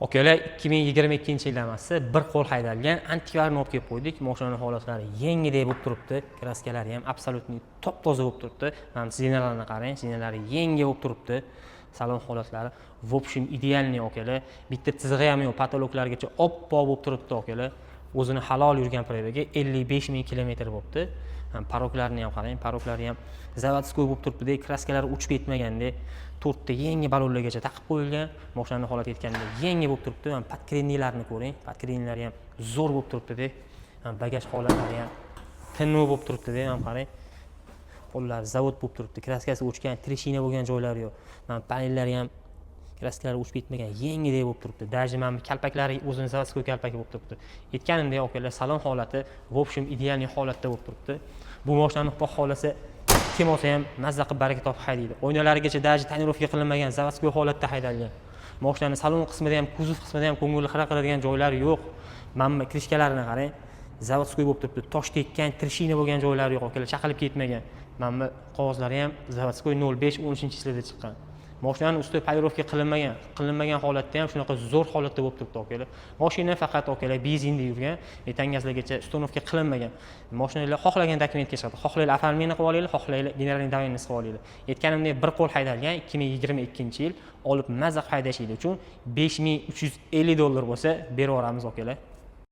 Akalar 2022-yil emassi, bir qo'l haydalgan antikvarni olib kelib qo'ydik. Mashinaning holatlari yangidek bo'lib turibdi. Kraskalari ham absolutni top-toza bo'lib turibdi. Mana zinalarni qarang, zinalari yangi bo'lib turibdi. Salon holatlari в общем idealniy akalar. Bitta chizig'i ham yo'q, patologlargacha oppoq bo'lib turibdi akalar. O'zini halol yurgan probiga 55 ming kilometr bo'libdi. Paroklarni ham qarang, paroklari ham zavodskoy bo'lib turibdi, kraskalari uchib ketmaganda, 4 ta yangi balonlargacha taqib qo'yilgan. Mashinaning holati aytganimdek yangi bo'lib turibdi. Podkrennilarni ko'ring, podkrennilari ham zo'r bo'lib turibdi. Bagaj holatlari ham tinov bo'lib turibdi, ham qarang. Qo'llari zavod bo'lib turibdi. Kraskasi o'chgan, treshina bo'lgan joylari yo'q. Mana panellari ham kraskalari uchib ketmagan, yangidek bo'lib turibdi. Даже mana kalpaklari o'zini zavodskoy kalpaki bo'lib turibdi. Aytganimdek akalar, salon holati в общем idealniy holatda bo'lib turibdi. Bu mashinani xohlasa kim olsa ham mazza qilib baraka topib haydaydi. Oynalarigacha даже tonirovka qilinmagan, zavodskoy holatda haydalgan. Mashinaning salon qismida ham, kuzov qismida ham ko'ngilli xira qiladigan joylari yo'q. Mana krishkalarini qarang. Zavodskoy bo'lib turibdi. Tosh tekkan, treshina bo'lgan joylari yo'q akalar, chaqilib ketmagan. Mana qog'ozlari ham zavodskoy 05-13-yilda chiqqan. Mashinaning usti polirovka qilinmagan holatda ham shunaqa zo'r holatda bo'lib turibdi akalar. Mashina faqat akalar benzinda yurgan, metangazlargacha ustanovka qilinmagan. Mashinalar xohlagan dokumentga chiqadi. Xohlaylar оформление qilib olinglar, xohlaylar generalniy dovenность qilib olinglar. Aytganimdek bir qo'l haydalgan 2022-yil olib mazza haydashingiz uchun $5350 bo'lsa berib yuboramiz akalar.